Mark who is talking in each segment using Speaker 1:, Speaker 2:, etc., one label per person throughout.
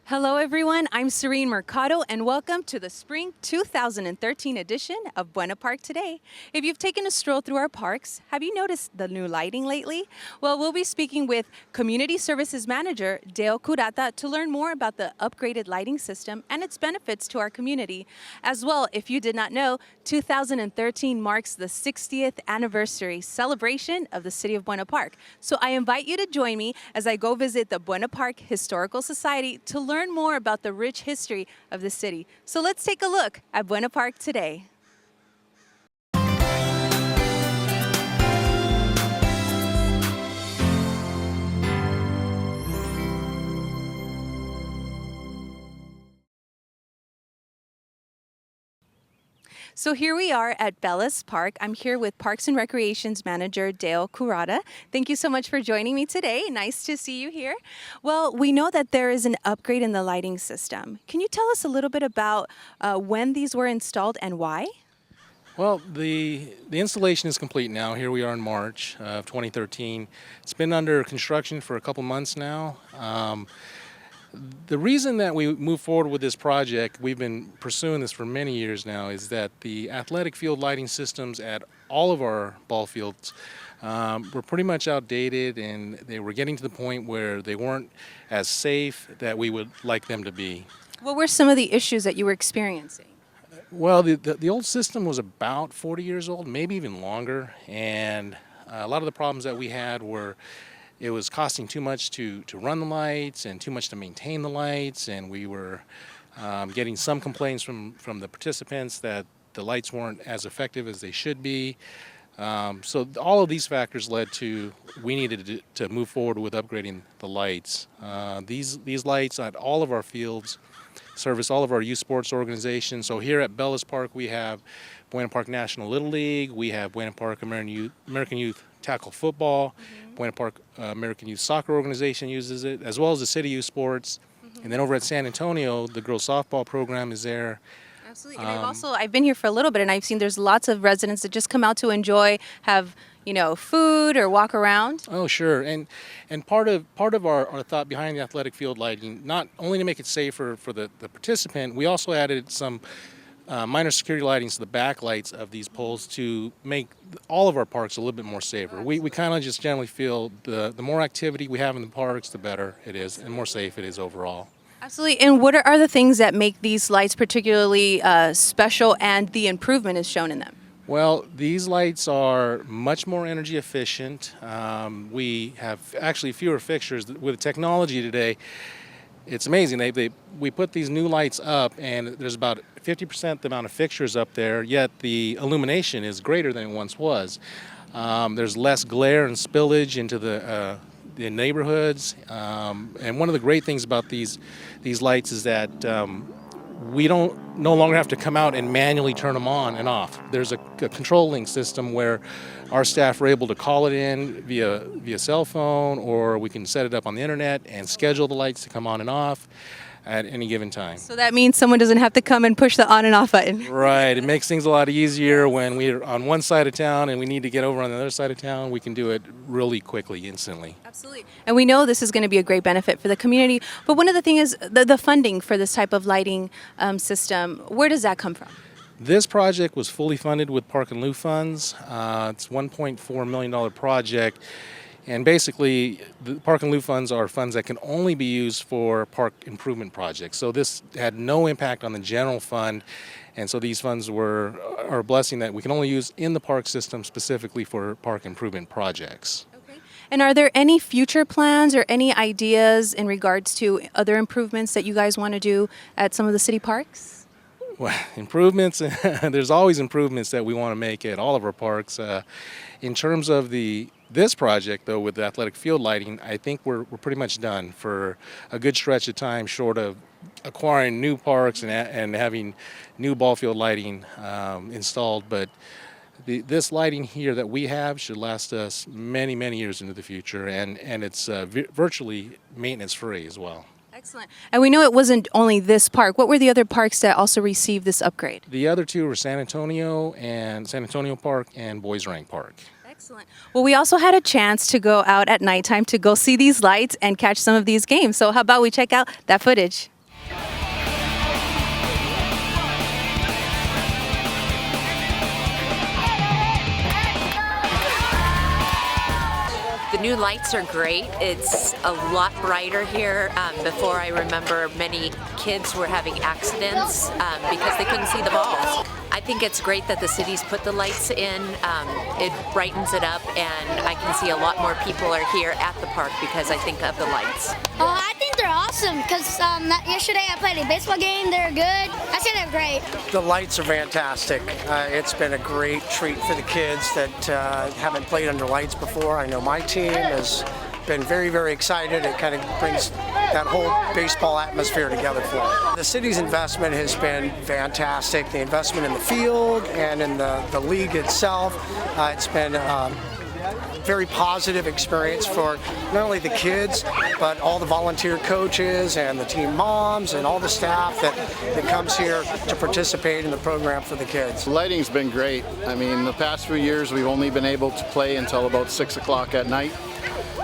Speaker 1: Hello everyone, I'm Serene Mercado and welcome to the Spring 2013 edition of Buena Park Today. If you've taken a stroll through our parks, have you noticed the new lighting lately? Well, we'll be speaking with Community Services Manager Dale Curata to learn more about the upgraded lighting system and its benefits to our community. As well, if you did not know, 2013 marks the 60th anniversary celebration of the City of Buena Park. So I invite you to join me as I go visit the Buena Park Historical Society to learn more about the rich history of the city. So let's take a look at Buena Park today. So here we are at Bellis Park. I'm here with Parks and Recreations Manager Dale Curata. Thank you so much for joining me today. Nice to see you here. Well, we know that there is an upgrade in the lighting system. Can you tell us a little bit about when these were installed and why?
Speaker 2: Well, the installation is complete now. Here we are in March of 2013. It's been under construction for a couple months now. The reason that we moved forward with this project, we've been pursuing this for many years now, is that the athletic field lighting systems at all of our ball fields were pretty much outdated, and they were getting to the point where they weren't as safe that we would like them to be.
Speaker 1: What were some of the issues that you were experiencing?
Speaker 2: Well, the old system was about 40 years old, maybe even longer, and a lot of the problems that we had were it was costing too much to run the lights and too much to maintain the lights, and we were getting some complaints from the participants that the lights weren't as effective as they should be. So all of these factors led to we needed to move forward with upgrading the lights. These lights at all of our fields service all of our youth sports organizations. So here at Bellis Park we have Buena Park National Little League, we have Buena Park American Youth Tackle Football, Buena Park American Youth Soccer Organization uses it, as well as the City Youth Sports. And then over at San Antonio, the girls softball program is there.
Speaker 1: Absolutely. And I've been here for a little bit, and I've seen there's lots of residents that just come out to enjoy, have food or walk around.
Speaker 2: Oh, sure. And part of our thought behind the athletic field lighting, not only to make it safer for the participant, we also added some minor security lighting to the backlights of these poles to make all of our parks a little bit more safer. We kind of just generally feel the more activity we have in the parks, the better it is, and more safe it is overall.
Speaker 1: Absolutely. And what are the things that make these lights particularly special and the improvement is shown in them?
Speaker 2: Well, these lights are much more energy efficient. We have actually fewer fixtures. With technology today, it's amazing. We put these new lights up, and there's about 50% the amount of fixtures up there, yet the illumination is greater than it once was. There's less glare and spillage into the neighborhoods. And one of the great things about these lights is that we no longer have to come out and manually turn them on and off. There's a controlling system where our staff are able to call it in via cell phone, or we can set it up on the internet and schedule the lights to come on and off at any given time.
Speaker 1: So that means someone doesn't have to come and push the on and off button.
Speaker 2: Right. It makes things a lot easier when we're on one side of town and we need to get over on the other side of town. We can do it really quickly, instantly.
Speaker 1: Absolutely. And we know this is going to be a great benefit for the community. But one of the things is the funding for this type of lighting system. Where does that come from?
Speaker 2: This project was fully funded with Park and Lou funds. It's a $1.4 million project. And basically, the Park and Lou funds are funds that can only be used for park improvement projects. So this had no impact on the general fund. And so these funds are a blessing that we can only use in the park system specifically for park improvement projects.
Speaker 1: Okay. And are there any future plans or any ideas in regards to other improvements that you guys want to do at some of the city parks?
Speaker 2: Well, improvements, there's always improvements that we want to make at all of our parks. In terms of this project, though, with the athletic field lighting, I think we're pretty much done for a good stretch of time, short of acquiring new parks and having new ball field lighting installed. But this lighting here that we have should last us many, many years into the future, and it's virtually maintenance-free as well.
Speaker 1: Excellent. And we know it wasn't only this park. What were the other parks that also received this upgrade?
Speaker 2: The other two were San Antonio Park and Boys Rank Park.
Speaker 1: Excellent. Well, we also had a chance to go out at nighttime to go see these lights and catch some of these games. So how about we check out that footage?
Speaker 3: The new lights are great. It's a lot brighter here. Before, I remember many kids were having accidents because they couldn't see the balls. I think it's great that the city's put the lights in. It brightens it up, and I can see a lot more people are here at the park because I think of the lights.
Speaker 4: I think they're awesome because yesterday I played a baseball game. They're good. I say they're great.
Speaker 5: The lights are fantastic. It's been a great treat for the kids that haven't played under lights before. I know my team has been very, very excited. It kind of brings that whole baseball atmosphere together for them. The city's investment has been fantastic. The investment in the field and in the league itself, it's been very positive experience for not only the kids, but all the volunteer coaches and the team moms and all the staff that comes here to participate in the program for the kids.
Speaker 6: The lighting's been great. I mean, the past few years we've only been able to play until about 6 o'clock at night.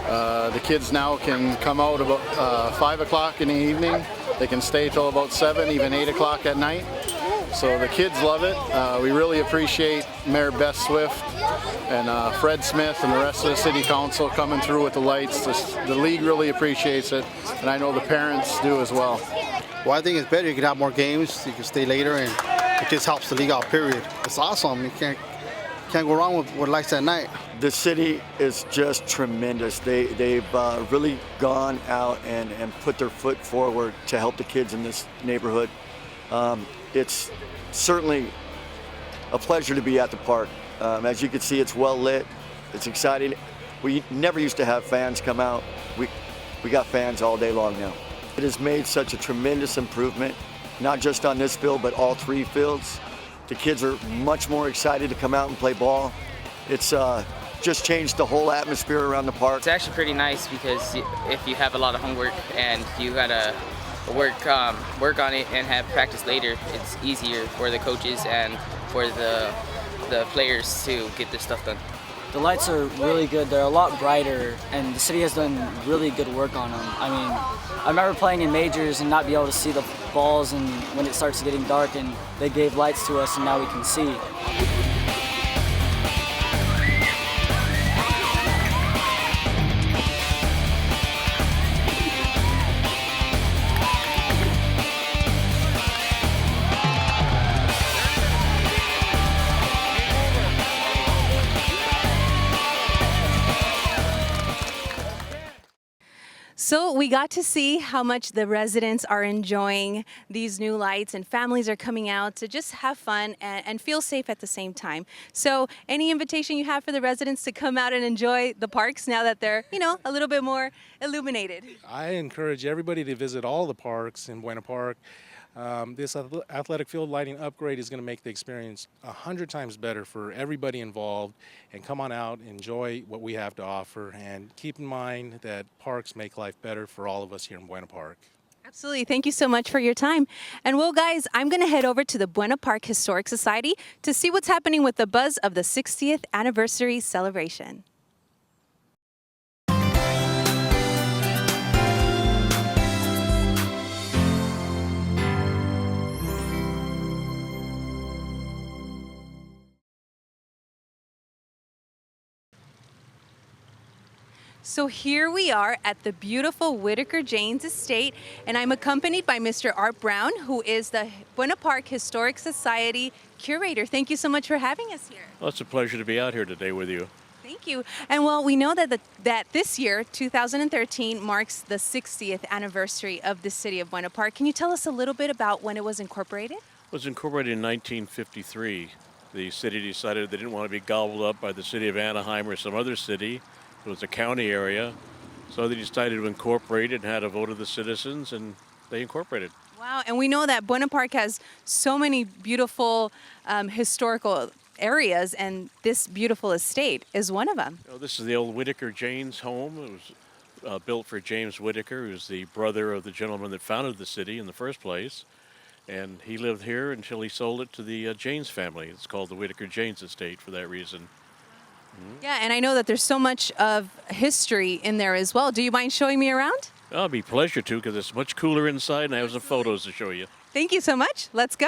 Speaker 6: The kids now can come out about 5 o'clock in the evening. They can stay till about 7, even 8 o'clock at night. So the kids love it. We really appreciate Mayor Beth Swift and Fred Smith and the rest of the city council coming through with the lights. The league really appreciates it, and I know the parents do as well.
Speaker 7: Well, I think it's better. You can have more games, you can stay later, and it just helps the league out, period. It's awesome. You can't go wrong with lights at night.
Speaker 8: The city is just tremendous. They've really gone out and put their foot forward to help the kids in this neighborhood. It's certainly a pleasure to be at the park. As you can see, it's well lit. It's exciting. We never used to have fans come out. We got fans all day long now. It has made such a tremendous improvement, not just on this field, but all 3 fields. The kids are much more excited to come out and play ball. It's just changed the whole atmosphere around the park.
Speaker 9: It's actually pretty nice because if you have a lot of homework and you gotta work on it and have practice later, it's easier for the coaches and for the players to get this stuff done.
Speaker 10: The lights are really good. They're a lot brighter, and the city has done really good work on them. I mean, I remember playing in majors and not be able to see the balls, and when it starts getting dark, and they gave lights to us, and now we can see.
Speaker 1: So we got to see how much the residents are enjoying these new lights, and families are coming out to just have fun and feel safe at the same time. So any invitation you have for the residents to come out and enjoy the parks now that they're, a little bit more illuminated?
Speaker 2: I encourage everybody to visit all the parks in Buena Park. This athletic field lighting upgrade is going to make the experience 100 times better for everybody involved. And come on out, enjoy what we have to offer, and keep in mind that parks make life better for all of us here in Buena Park.
Speaker 1: Absolutely. Thank you so much for your time. And well, guys, I'm going to head over to the Buena Park Historic Society to see what's happening with the buzz of the 60th anniversary celebration. So here we are at the beautiful Whitaker Janes Estate, and I'm accompanied by Mr. Art Brown, who is the Buena Park Historic Society curator. Thank you so much for having us here.
Speaker 11: Well, it's a pleasure to be out here today with you.
Speaker 1: Thank you. And well, we know that this year, 2013, marks the 60th anniversary of the city of Buena Park. Can you tell us a little bit about when it was incorporated?
Speaker 11: It was incorporated in 1953. The city decided they didn't want to be gobbled up by the city of Anaheim or some other city. It was a county area, so they decided to incorporate it and had a vote of the citizens, and they incorporated.
Speaker 1: Wow, and we know that Buena Park has so many beautiful historical areas, and this beautiful estate is one of them.
Speaker 11: This is the old Whitaker Janes home. It was built for James Whitaker, who was the brother of the gentleman that founded the city in the first place, and he lived here until he sold it to the Janes family. It's called the Whitaker Janes Estate for that reason.
Speaker 1: Yeah, and I know that there's so much of history in there as well. Do you mind showing me around?
Speaker 11: It'll be a pleasure to, because it's much cooler inside, and I have some photos to show you.
Speaker 1: Thank you so much. Let's go.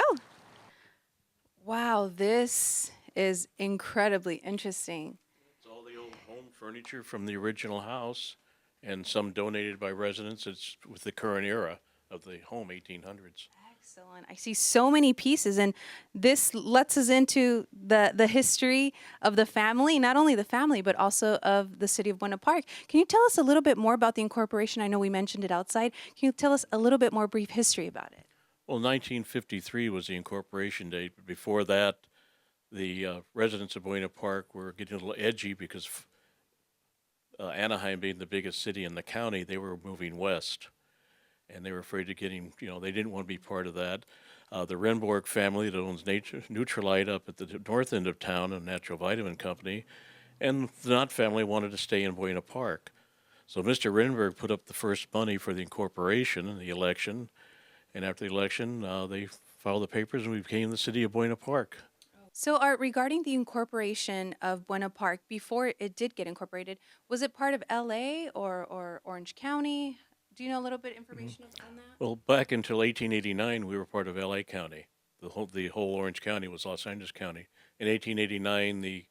Speaker 1: Wow, this is incredibly interesting.
Speaker 11: It's all the old home furniture from the original house, and some donated by residents. It's with the current era of the home, 1800s.
Speaker 1: Excellent. I see so many pieces, and this lets us into the history of the family, not only the family, but also of the city of Buena Park. Can you tell us a little bit more about the incorporation? I know we mentioned it outside. Can you tell us a little bit more brief history about it?
Speaker 11: Well, 1953 was the incorporation date, but before that, the residents of Buena Park were getting a little edgy because Anaheim being the biggest city in the county, they were moving west. And they were afraid of getting, they didn't want to be part of that. The Renborg family that owns Nutrilite up at the north end of town, a natural vitamin company, and the Knott family wanted to stay in Buena Park. So Mr. Renberg put up the first money for the incorporation in the election, and after the election, they filed the papers and we became the city of Buena Park.
Speaker 1: So, Art, regarding the incorporation of Buena Park, before it did get incorporated, was it part of LA or Orange County? Do you know a little bit information on that?
Speaker 11: Well, back until 1889, we were part of LA County. The whole Orange County was Los Angeles County. In 1889, the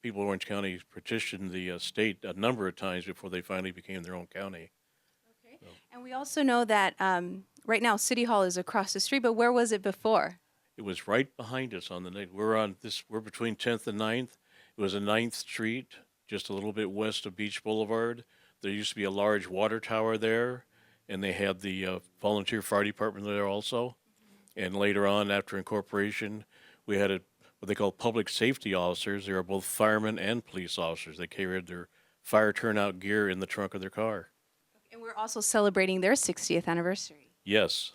Speaker 11: people of Orange County petitioned the state a number of times before they finally became their own county.
Speaker 1: Okay. So. And we also know that right now City Hall is across the street, but where was it before?
Speaker 11: It was right behind us on the night. We're between 10th and 9th. It was a 9th Street, just a little bit west of Beach Boulevard. There used to be a large water tower there, and they had the volunteer fire department there also. And later on, after incorporation, we had what they call public safety officers. They are both firemen and police officers. They carried their fire turnout gear in the trunk of their car.
Speaker 1: And we're also celebrating their 60th anniversary.
Speaker 11: Yes.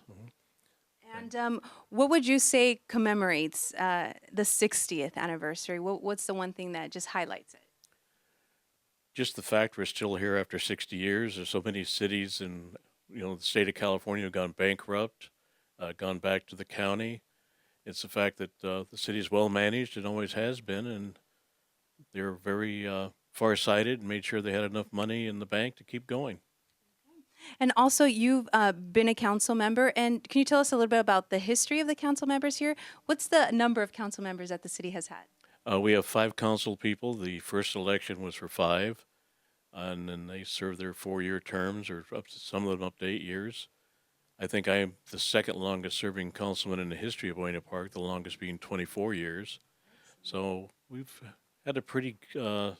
Speaker 1: And what would you say commemorates the 60th anniversary? What's the one thing that just highlights it?
Speaker 11: Just the fact we're still here after 60 years. There's so many cities in the state of California have gone bankrupt, gone back to the county. It's the fact that the city is well managed and always has been, and they're very far-sighted and made sure they had enough money in the bank to keep going.
Speaker 1: And also, you've been a council member, and can you tell us a little bit about the history of the council members here? What's the number of council members that the city has had?
Speaker 11: We have 5 council people. The first election was for 5, and then they serve their 4-year terms, or some of them up to 8 years. I think I am the second longest serving councilman in the history of Buena Park, the longest being 24 years. So we've had a pretty good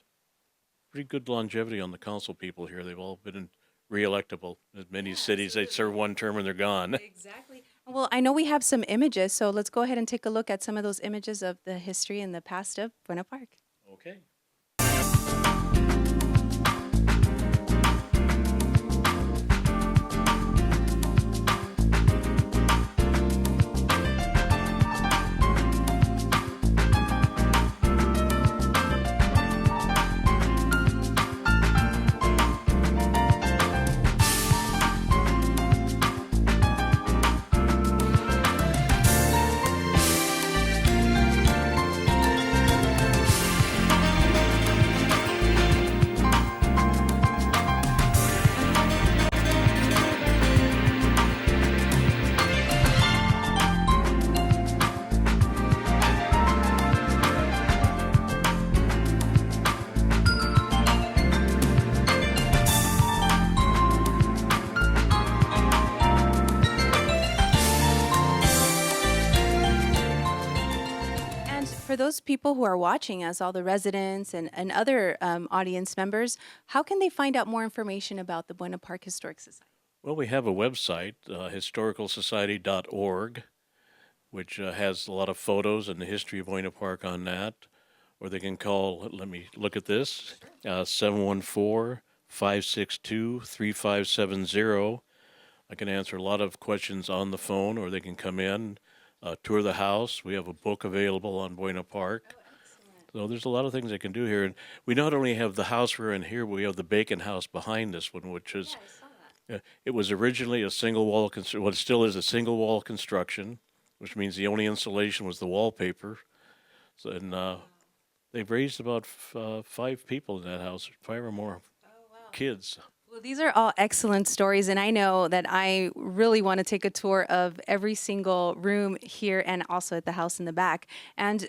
Speaker 11: longevity on the council people here. They've all been re-electable. In many cities, they serve one term and they're gone.
Speaker 1: Exactly. Well, I know we have some images, so let's go ahead and take a look at some of those images of the history and the past of Buena Park.
Speaker 11: Okay.
Speaker 1: For those people who are watching us, all the residents and other audience members, how can they find out more information about the Buena Park Historic Society?
Speaker 11: Well, we have a website, historicalsociety.org, which has a lot of photos and the history of Buena Park on that. Or they can call, let me look at this, 714-562-3570. I can answer a lot of questions on the phone, or they can come in, tour the house. We have a book available on Buena Park. So there's a lot of things they can do here. And we not only have the house we're in here, but we have the Bacon House behind this one, which is, it was originally a single wall, well, it still is a single wall construction, which means the only insulation was the wallpaper. So, and they've raised about 5 people in that house, 5 or more kids.
Speaker 1: Well, these are all excellent stories, and I know that I really want to take a tour of every single room here and also at the house in the back. And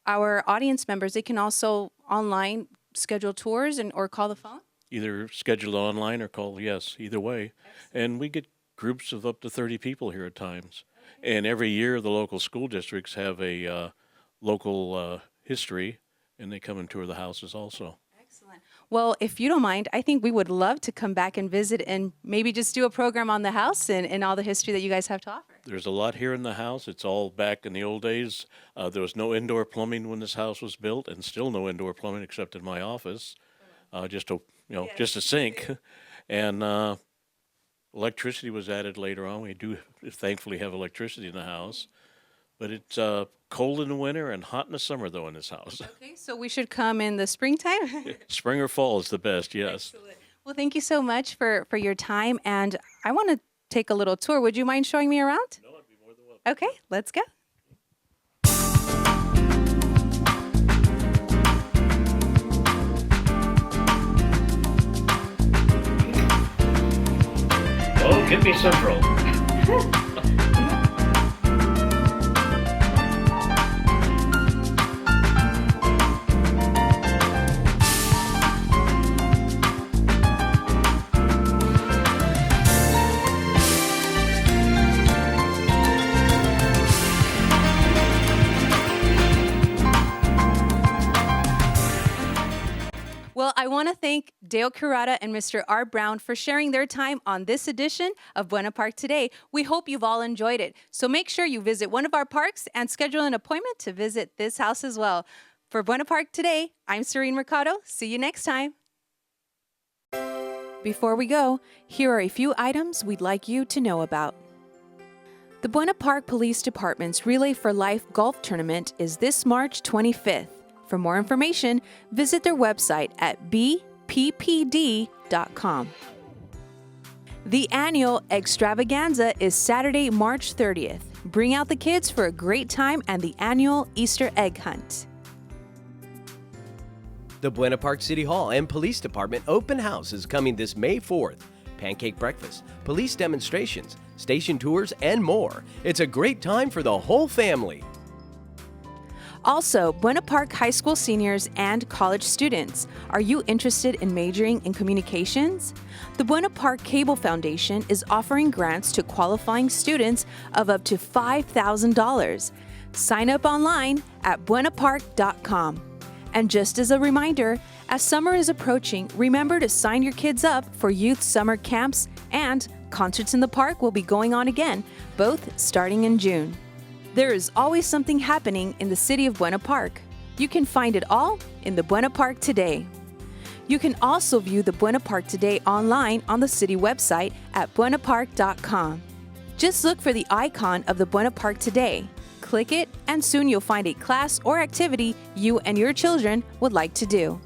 Speaker 1: our audience members, they can also online schedule tours or call the phone?
Speaker 11: Either schedule online or call, yes, either way. And we get groups of up to 30 people here at times. And every year the local school districts have a local history, and they come and tour the houses also.
Speaker 1: Excellent. Well, if you don't mind, I think we would love to come back and visit and maybe just do a program on the house and all the history that you guys have to offer.
Speaker 11: There's a lot here in the house. It's all back in the old days. There was no indoor plumbing when this house was built, and still no indoor plumbing except in my office. Just a sink. And electricity was added later on. We do thankfully have electricity in the house. But it's cold in the winter and hot in the summer, though, in this house.
Speaker 1: Okay, so we should come in the springtime?
Speaker 11: Spring or fall is the best, yes.
Speaker 1: Excellent. Well, thank you so much for your time. And I want to take a little tour. Would you mind showing me around?
Speaker 11: No, I'd be more than welcome.
Speaker 1: Okay, let's go.
Speaker 11: Oh, give me Central.
Speaker 1: Well, I want to thank Dale Currator and Mr. R. Brown for sharing their time on this edition of Buena Park Today. We hope you've all enjoyed it. So make sure you visit one of our parks and schedule an appointment to visit this house as well. For Buena Park Today, I'm Serene Mercado. See you next time. Before we go, here are a few items we'd like you to know about. The Buena Park Police Department's Relay for Life golf tournament is this March 25th. For more information, visit their website at bppd.com. The annual extravaganza is Saturday, March 30th. Bring out the kids for a great time and the annual Easter egg hunt.
Speaker 12: The Buena Park City Hall and Police Department open house is coming this May 4th. Pancake breakfast, police demonstrations, station tours, and more. It's a great time for the whole family.
Speaker 1: Also, Buena Park High School seniors and college students, are you interested in majoring in communications? The Buena Park Cable Foundation is offering grants to qualifying students of up to $5,000. Sign up online at buenapark.com. And just as a reminder, as summer is approaching, remember to sign your kids up for youth summer camps, and concerts in the park will be going on again, both starting in June. There is always something happening in the city of Buena Park. You can find it all in the Buena Park Today. You can also view the Buena Park Today online on the city website at buenapark.com. Just look for the icon of the Buena Park Today. Click it, and soon you'll find a class or activity you and your children would like to do.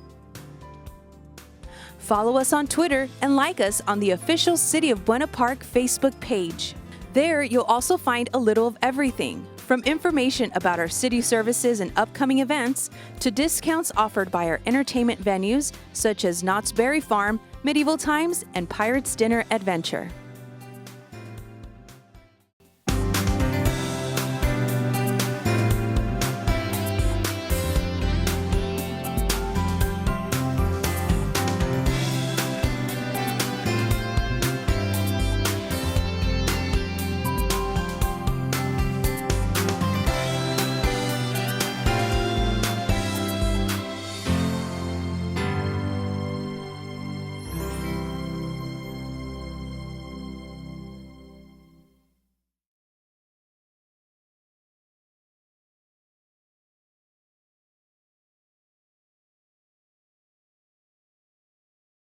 Speaker 1: Follow us on Twitter and like us on the official City of Buena Park Facebook page. There, you'll also find a little of everything, from information about our city services and upcoming events to discounts offered by our entertainment venues such as Knott's Berry Farm, Medieval Times, and Pirates Dinner Adventure.